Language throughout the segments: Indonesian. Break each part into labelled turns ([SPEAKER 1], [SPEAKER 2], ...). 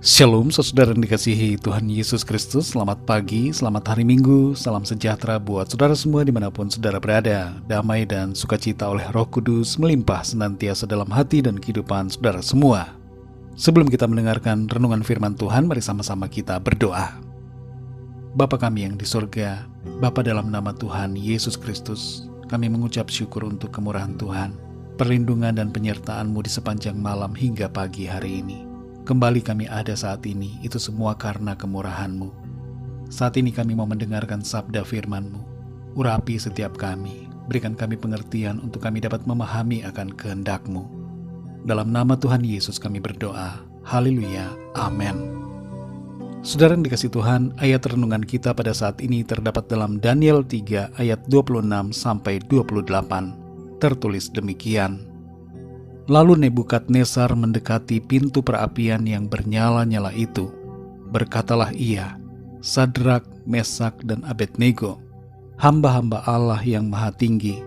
[SPEAKER 1] Shalom saudara yang dikasihi Tuhan Yesus Kristus. Selamat pagi, selamat hari Minggu. Salam sejahtera buat saudara semua dimanapun saudara berada. Damai dan sukacita oleh Roh Kudus melimpah senantiasa dalam hati dan kehidupan saudara semua. Sebelum kita mendengarkan renungan firman Tuhan, mari sama-sama kita berdoa. Bapa kami yang di surga, Bapa dalam nama Tuhan Yesus Kristus, kami mengucap syukur untuk kemurahan Tuhan, perlindungan dan penyertaan-Mu di sepanjang malam hingga pagi hari ini. Kembali kami ada saat ini, itu semua karena kemurahan-Mu. Saat ini kami mau mendengarkan sabda firman-Mu. Urapi setiap kami, berikan kami pengertian untuk kami dapat memahami akan kehendak-Mu. Dalam nama Tuhan Yesus kami berdoa. Haleluya. Amin. Saudara yang dikasihi Tuhan, ayat renungan kita pada saat ini terdapat dalam Daniel 3 ayat 26-28. Tertulis demikian. Lalu Nebukadnezar mendekati pintu perapian yang bernyala-nyala itu. Berkatalah ia, Sadrak, Mesak, dan Abednego, hamba-hamba Allah yang maha tinggi,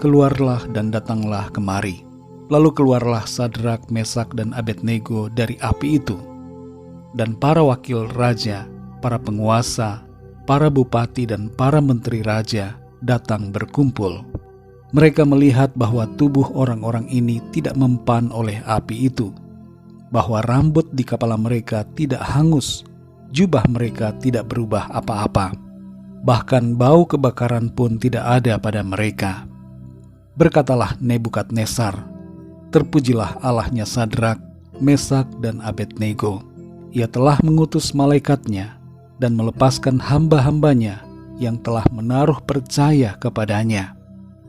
[SPEAKER 1] keluarlah dan datanglah kemari. Lalu keluarlah Sadrak, Mesak, dan Abednego dari api itu. Dan para wakil raja, para penguasa, para bupati, dan para menteri raja datang berkumpul. Mereka melihat bahwa tubuh orang-orang ini tidak mempan oleh api itu, bahwa rambut di kepala mereka tidak hangus, jubah mereka tidak berubah apa-apa, bahkan bau kebakaran pun tidak ada pada mereka. Berkatalah Nebukadnezar, terpujilah Allahnya Sadrak, Mesak, dan Abednego. Ia telah mengutus malaikatnya dan melepaskan hamba-hambanya yang telah menaruh percaya kepadanya,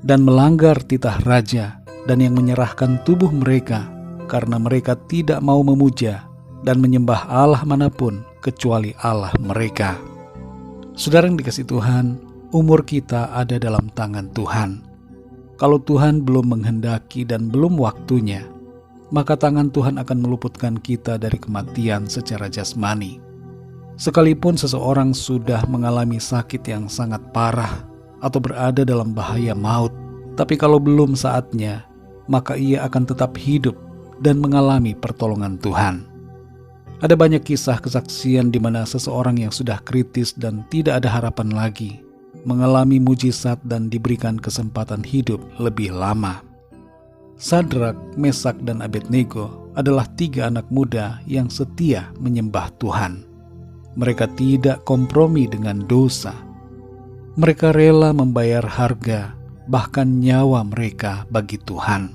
[SPEAKER 1] dan melanggar titah raja, dan yang menyerahkan tubuh mereka karena mereka tidak mau memuja dan menyembah Allah manapun kecuali Allah mereka. Saudara yang dikasihi Tuhan, umur kita ada dalam tangan Tuhan. Kalau Tuhan belum menghendaki dan belum waktunya, maka tangan Tuhan akan meluputkan kita dari kematian secara jasmani. Sekalipun seseorang sudah mengalami sakit yang sangat parah atau berada dalam bahaya maut, tapi kalau belum saatnya, maka ia akan tetap hidup dan mengalami pertolongan Tuhan. Ada banyak kisah kesaksian di mana seseorang yang sudah kritis dan tidak ada harapan lagi mengalami mujizat dan diberikan kesempatan hidup lebih lama. Sadrak, Mesak, dan Abednego adalah 3 anak muda yang setia menyembah Tuhan. Mereka tidak kompromi dengan dosa. Mereka rela membayar harga, bahkan nyawa mereka bagi Tuhan.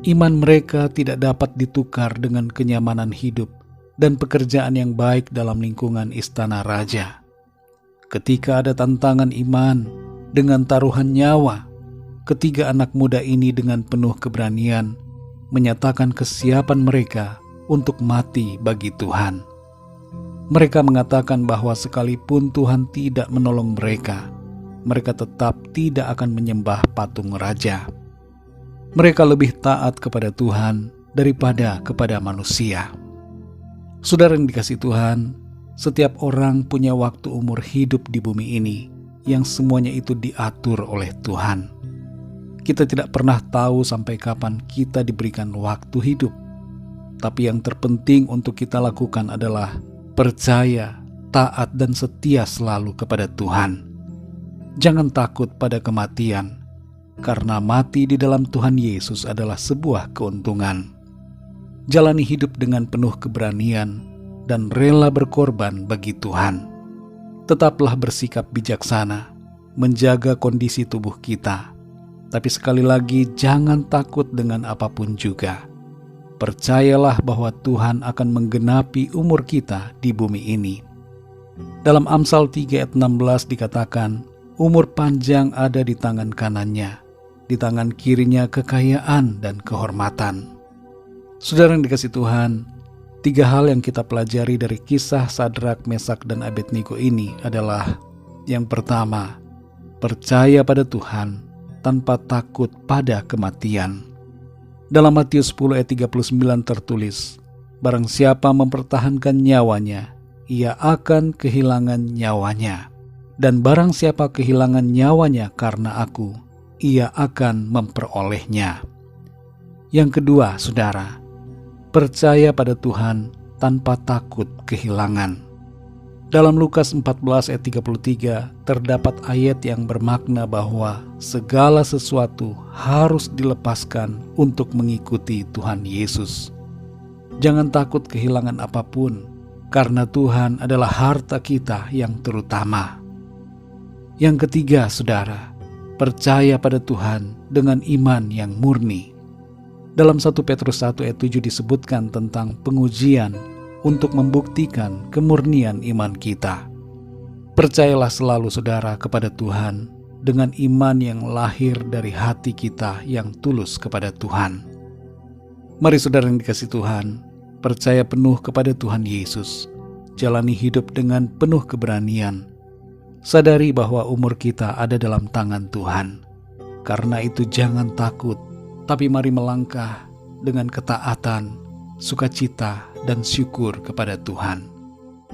[SPEAKER 1] Iman mereka tidak dapat ditukar dengan kenyamanan hidup dan pekerjaan yang baik dalam lingkungan istana raja. Ketika ada tantangan iman dengan taruhan nyawa, 3 anak muda ini dengan penuh keberanian menyatakan kesiapan mereka untuk mati bagi Tuhan. Mereka mengatakan bahwa sekalipun Tuhan tidak menolong mereka, mereka tetap tidak akan menyembah patung raja. Mereka lebih taat kepada Tuhan daripada kepada manusia. Saudara yang dikasihi Tuhan, setiap orang punya waktu umur hidup di bumi ini yang semuanya itu diatur oleh Tuhan. Kita tidak pernah tahu sampai kapan kita diberikan waktu hidup. Tapi yang terpenting untuk kita lakukan adalah percaya, taat, dan setia selalu kepada Tuhan. Jangan takut pada kematian, karena mati di dalam Tuhan Yesus adalah sebuah keuntungan. Jalani hidup dengan penuh keberanian dan rela berkorban bagi Tuhan. Tetaplah bersikap bijaksana, menjaga kondisi tubuh kita. Tapi sekali lagi, jangan takut dengan apapun juga. Percayalah bahwa Tuhan akan menggenapi umur kita di bumi ini. Dalam Amsal 3 ayat 16 dikatakan, umur panjang ada di tangan kanannya, di tangan kirinya kekayaan dan kehormatan. Saudara yang dikasihi Tuhan, 3 hal yang kita pelajari dari kisah Sadrak, Mesak, dan Abednego ini adalah: yang pertama, percaya pada Tuhan tanpa takut pada kematian. Dalam Matius 10 ayat 39 tertulis, barang siapa mempertahankan nyawanya, ia akan kehilangan nyawanya. Dan barang siapa kehilangan nyawanya karena aku, ia akan memperolehnya. Yang kedua, saudara, percaya pada Tuhan tanpa takut kehilangan. Dalam Lukas 14 ayat 33 terdapat ayat yang bermakna bahwa segala sesuatu harus dilepaskan untuk mengikuti Tuhan Yesus. Jangan takut kehilangan apapun, karena Tuhan adalah harta kita yang terutama. Yang ketiga, saudara, percaya pada Tuhan dengan iman yang murni. Dalam 1 Petrus 1 ayat 7 disebutkan tentang pengujian untuk membuktikan kemurnian iman kita. Percayalah selalu, saudara, kepada Tuhan dengan iman yang lahir dari hati kita yang tulus kepada Tuhan. Mari saudara yang dikasihi Tuhan, percaya penuh kepada Tuhan Yesus. Jalani hidup dengan penuh keberanian. Sadari bahwa umur kita ada dalam tangan Tuhan. Karena itu jangan takut, tapi mari melangkah dengan ketaatan, sukacita, dan syukur kepada Tuhan.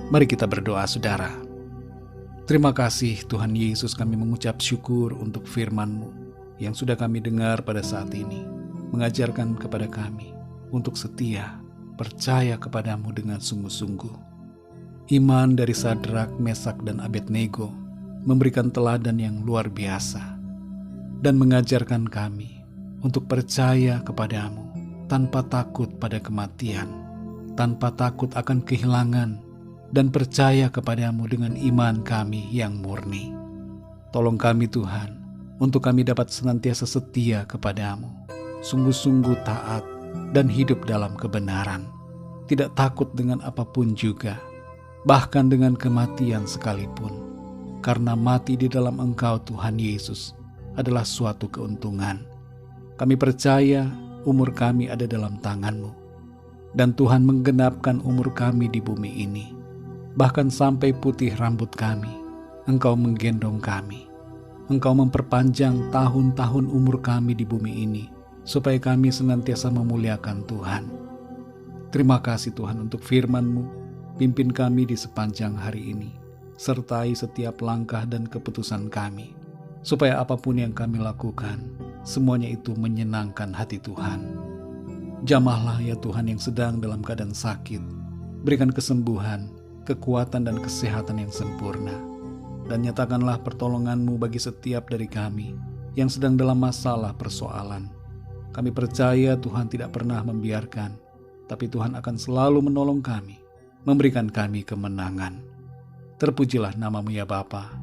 [SPEAKER 1] Mari kita berdoa, saudara. Terima kasih Tuhan Yesus, kami mengucap syukur untuk firman-Mu yang sudah kami dengar pada saat ini. Mengajarkan kepada kami untuk setia, percaya kepadamu dengan sungguh-sungguh. Iman dari Sadrak, Mesak, dan Abednego memberikan teladan yang luar biasa dan mengajarkan kami untuk percaya kepadamu tanpa takut pada kematian, tanpa takut akan kehilangan, dan percaya kepadamu dengan iman kami yang murni. Tolong kami Tuhan, untuk kami dapat senantiasa setia kepadamu, sungguh-sungguh taat dan hidup dalam kebenaran, tidak takut dengan apapun juga, bahkan dengan kematian sekalipun, karena mati di dalam Engkau Tuhan Yesus adalah suatu keuntungan. Kami percaya umur kami ada dalam tangan-Mu, dan Tuhan menggenapkan umur kami di bumi ini. Bahkan sampai putih rambut kami, Engkau menggendong kami. Engkau memperpanjang tahun-tahun umur kami di bumi ini, supaya kami senantiasa memuliakan Tuhan. Terima kasih Tuhan untuk firman-Mu. Pimpin kami di sepanjang hari ini, sertai setiap langkah dan keputusan kami, supaya apapun yang kami lakukan, semuanya itu menyenangkan hati Tuhan. Jamahlah ya Tuhan yang sedang dalam keadaan sakit. Berikan kesembuhan, kekuatan dan kesehatan yang sempurna. Dan nyatakanlah pertolongan-Mu bagi setiap dari kami yang sedang dalam masalah persoalan. Kami percaya Tuhan tidak pernah membiarkan, tapi Tuhan akan selalu menolong kami, memberikan kami kemenangan. Terpujilah nama-Mu ya Bapa,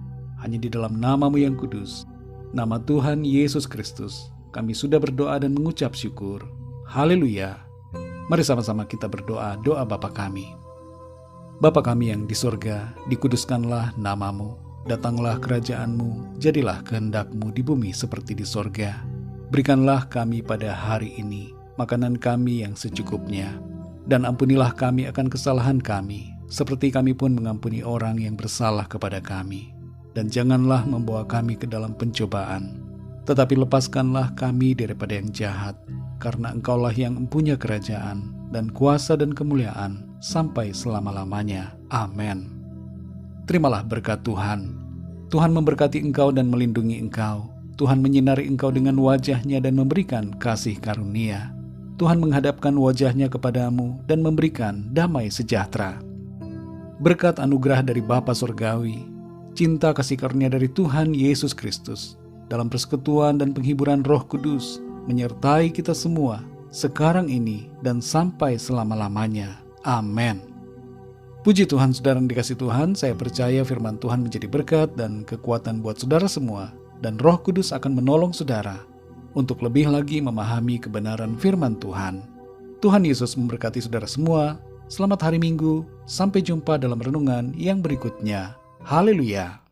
[SPEAKER 1] hanya di dalam nama-Mu yang kudus, nama Tuhan Yesus Kristus, kami sudah berdoa dan mengucap syukur. Haleluya. Mari sama-sama kita berdoa doa Bapa kami. Bapa kami yang di sorga, dikuduskanlah nama-Mu, datanglah kerajaan-Mu, jadilah kehendak-Mu di bumi seperti di sorga. Berikanlah kami pada hari ini makanan kami yang secukupnya, dan ampunilah kami akan kesalahan kami, seperti kami pun mengampuni orang yang bersalah kepada kami. Dan janganlah membawa kami ke dalam pencobaan, tetapi lepaskanlah kami daripada yang jahat, karena Engkaulah yang mempunyai kerajaan dan kuasa dan kemuliaan sampai selama-lamanya. Amin. Terimalah berkat Tuhan. Tuhan memberkati engkau dan melindungi engkau. Tuhan menyinari engkau dengan wajah-Nya dan memberikan kasih karunia. Tuhan menghadapkan wajah-Nya kepadamu dan memberikan damai sejahtera. Berkat anugerah dari Bapa Surgawi, cinta kasih karunia dari Tuhan Yesus Kristus, dalam persekutuan dan penghiburan Roh Kudus, menyertai kita semua, sekarang ini dan sampai selama-lamanya. Amin. Puji Tuhan, saudara yang dikasihi Tuhan, saya percaya firman Tuhan menjadi berkat dan kekuatan buat saudara semua, dan Roh Kudus akan menolong saudara untuk lebih lagi memahami kebenaran firman Tuhan. Tuhan Yesus memberkati saudara semua. Selamat hari Minggu, sampai jumpa dalam renungan yang berikutnya. Haleluya.